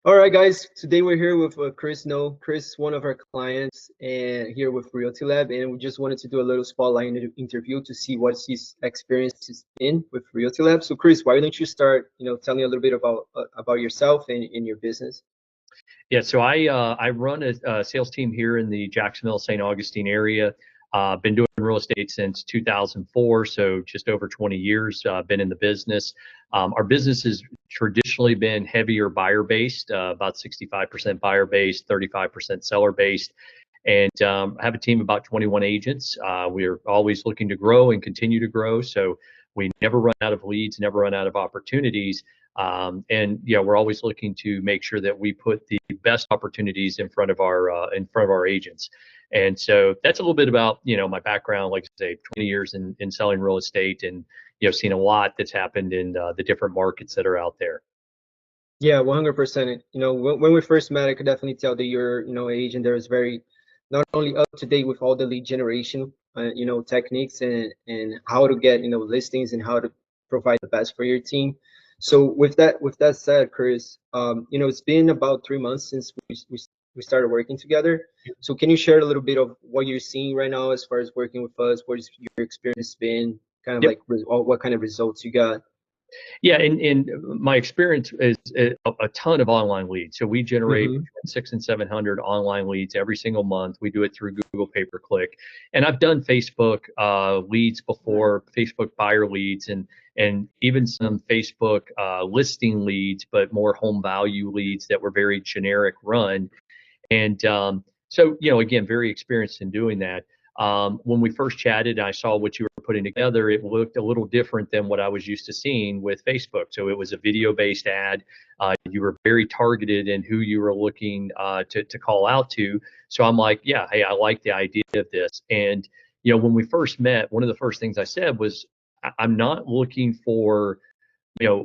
All right, guys. Today we're here with Chris. No, Chris, one of our clients, and here with RealtyLab, and we just wanted to do a little spotlight interview to see what his experience has been with RealtyLab. So, Chris, why don't you start? Telling a little bit about yourself and your business. Yeah, so I run a sales team here in the Jacksonville, St. Augustine area. Been doing real estate since 2004, so just over 20 years. Been in the business. Our business has traditionally been heavier buyer based, about 65% buyer based, 35% seller based. And I have a team of about 21 agents. We're always looking to grow and continue to grow. So we never run out of leads, never run out of opportunities. And yeah, we're always looking to make sure that we put the best opportunities in front of our agents. And so that's a little bit about my background. Like I say, 20 years in selling real estate, and seen a lot that's happened in the different markets that are out there. Yeah, 100%. When we first met, I could definitely tell that your, agent there is very not only up to date with all the lead generation, techniques and how to get, listings and how to provide the best for your team. So with that said, Chris, it's been about 3 months since we started working together. So can you share a little bit of what you're seeing right now as far as working with us? What is your experience been? Kind of Yep. like what kind of results you got? Yeah, and my experience is a ton of online leads. So we generate Mm-hmm. between 600 and 700 online leads every single month. We do it through Google pay-per-click, and I've done Facebook leads before, Facebook buyer leads, and even some Facebook listing leads, but more home value leads that were very generic run. And so, again, very experienced in doing that. When we first chatted, I saw what you were putting together. It looked a little different than what I was used to seeing with Facebook. So it was a video-based ad. You were very targeted in who you were looking to call out to. So I'm like, yeah, hey, I like the idea of this. And when we first met, one of the first things I said was, I'm not looking for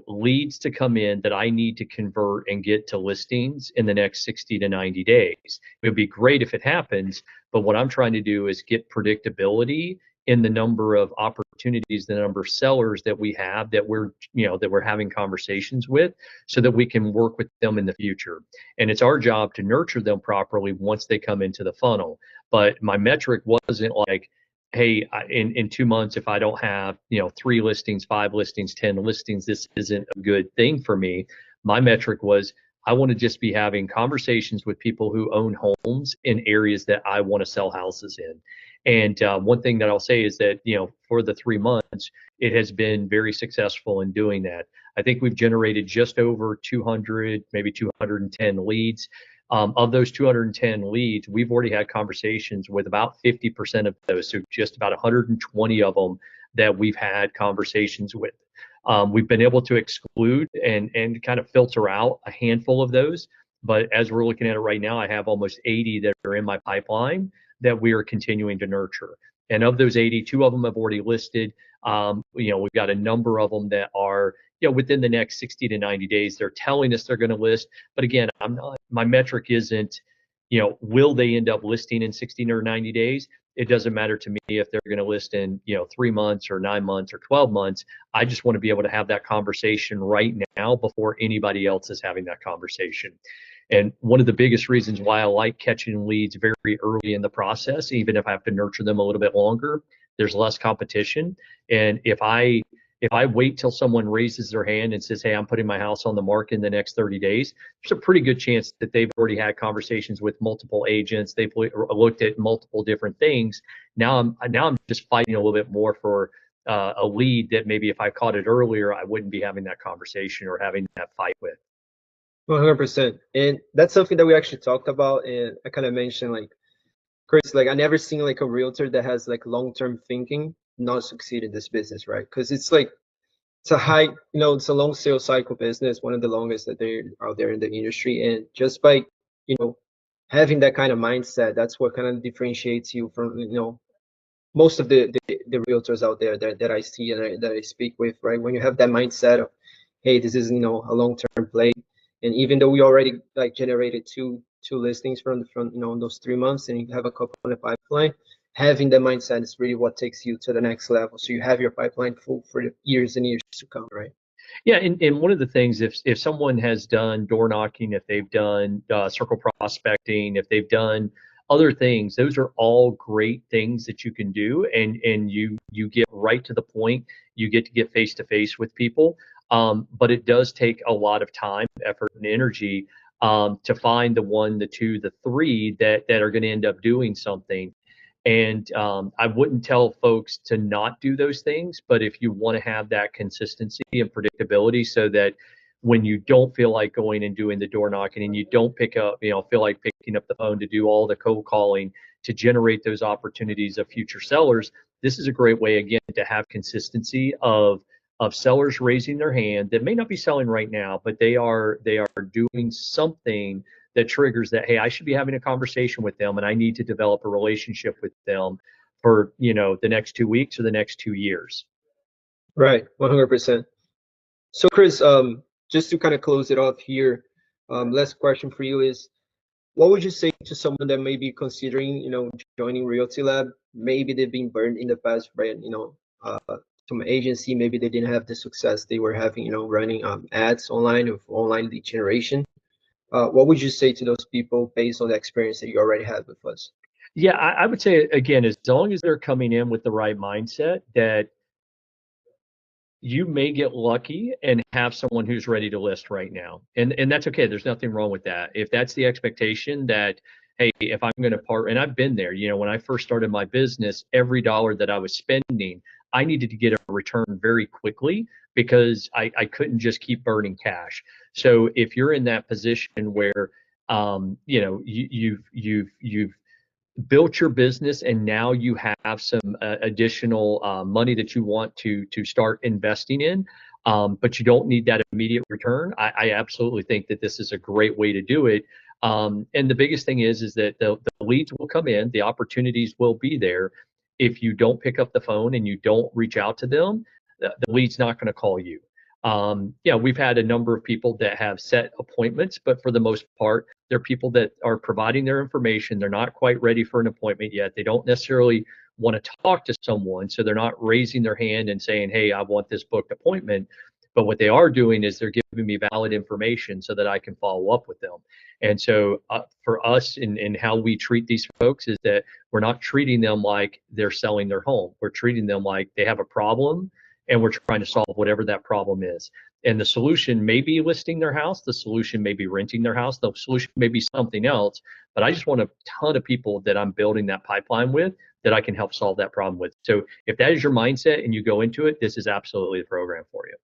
leads to come in that I need to convert and get to listings in the next 60 to 90 days. It would be great if it happens, but what I'm trying to do is get predictability in the number of opportunities, the number of sellers that we have that we're having conversations with, so that we can work with them in the future. And it's our job to nurture them properly once they come into the funnel. But my metric wasn't like, hey, in 2 months, if I don't have, 3 listings, 5 listings, 10 listings, this isn't a good thing for me. My metric was, I want to just be having conversations with people who own homes in areas that I want to sell houses in. And one thing that I'll say is that, for the 3 months, it has been very successful in doing that. I think we've generated just over 200, maybe 210 leads. Of those 210 leads, we've already had conversations with about 50% of those, so just about 120 of them that we've had conversations with. We've been able to exclude and kind of filter out a handful of those, but as we're looking at it right now, I have almost 80 that are in my pipeline that we are continuing to nurture. And of those 80, two of them have already listed. We've got a number of them that are within the next 60 to 90 days. They're telling us they're going to list, but again, my metric isn't, will they end up listing in 60 or 90 days? It doesn't matter to me if they're going to list in 3 months or 9 months or 12 months. I just want to be able to have that conversation right now before anybody else is having that conversation. And one of the biggest reasons why I like catching leads very early in the process, even if I have to nurture them a little bit longer, there's less competition. And if I wait till someone raises their hand and says, hey, I'm putting my house on the market in the next 30 days, there's a pretty good chance that they've already had conversations with multiple agents. They've looked at multiple different things. Now I'm just fighting a little bit more for a lead that maybe if I caught it earlier, I wouldn't be having that conversation or having that fight with. 100%. And that's something that we actually talked about. And I kind of mentioned, like, Chris, like, I never seen like a realtor that has like long-term thinking not succeed in this business, right? Because it's like, it's a long sales cycle business, one of the longest that they're out there in the industry. And just by, you know, having that kind of mindset, that's what kind of differentiates you from, most of the realtors out there that I see and that I speak with, right? When you have that mindset of, hey, this is, a long-term play. And even though we already like generated two listings from those 3 months, and you have a couple in the pipeline, having that mindset is really what takes you to the next level. So you have your pipeline full for the years and years to come, right? Yeah, and one of the things, if someone has done door knocking, if they've done circle prospecting, if they've done other things, those are all great things that you can do, and you get right to the point. You get to get face to face with people, but it does take a lot of time, effort, and energy to find the one, the two, the three that are going to end up doing something. And I wouldn't tell folks to not do those things, but if you want to have that consistency and predictability so that when you don't feel like going and doing the door knocking and you don't pick up, feel like picking up the phone to do all the cold calling to generate those opportunities of future sellers, this is a great way, again, to have consistency of sellers raising their hand that may not be selling right now, but they are doing something that triggers that, hey, I should be having a conversation with them and I need to develop a relationship with them for, the next 2 weeks or the next 2 years. Right, 100%. So Chris, just to kind of close it off here, last question for you is, what would you say to someone that may be considering, joining RealtyLab? Maybe they've been burned in the past by, some agency. Maybe they didn't have the success they were having, running ads online of online lead generation. What would you say to those people based on the experience that you already had with us? Yeah, I would say, again, as long as they're coming in with the right mindset, that you may get lucky and have someone who's ready to list right now. And that's okay. There's nothing wrong with that. If that's the expectation that, hey, if I'm going to part, and I've been there, when I first started my business, every dollar that I was spending, I needed to get a return very quickly because I couldn't just keep burning cash. So if you're in that position where, you've built your business and now you have some additional money that you want to start investing in, but you don't need that immediate return, I absolutely think that this is a great way to do it. And the biggest thing is that the leads will come in, the opportunities will be there. If you don't pick up the phone and you don't reach out to them, the lead's not going to call you. Yeah, we've had a number of people that have set appointments, but for the most part, they're people that are providing their information. They're not quite ready for an appointment yet. They don't necessarily want to talk to someone, so they're not raising their hand and saying, "Hey, I want this booked appointment." But what they are doing is they're giving me valid information so that I can follow up with them. And so, for us, in how we treat these folks, is that we're not treating them like they're selling their home. We're treating them like they have a problem and we're trying to solve whatever that problem is. And the solution may be listing their house, the solution may be renting their house, the solution may be something else. But I just want a ton of people that I'm building that pipeline with that I can help solve that problem with. So if that is your mindset and you go into it, this is absolutely the program for you.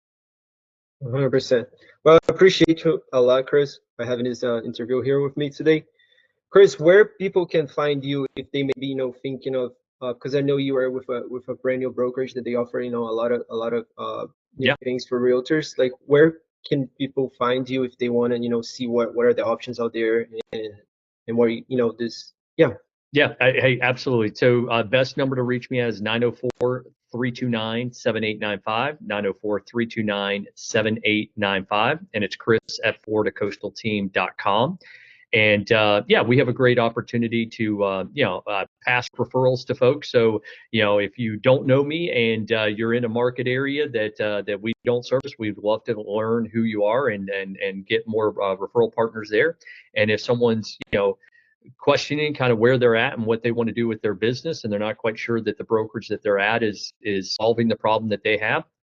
100%. Well, I appreciate you a lot, Chris, for having this interview here with me today. Chris, where people can find you if they may be, thinking of, because I know you are with a brand new brokerage that they offer, a lot of new Yeah. things for realtors. Like, where can people find you if they want to, see what are the options out there, and where this, yeah. Yeah, hey, absolutely. So, best number to reach me at is 904-329-7895, 904-329-7895, and it's Chris at floridacoastalteam.com. And yeah, we have a great opportunity to pass referrals to folks. So if you don't know me and you're in a market area that we don't service, we'd love to learn who you are and get more referral partners there. And if someone's questioning kind of where they're at and what they want to do with their business, and they're not quite sure that the brokerage that they're at is solving the problem that they have,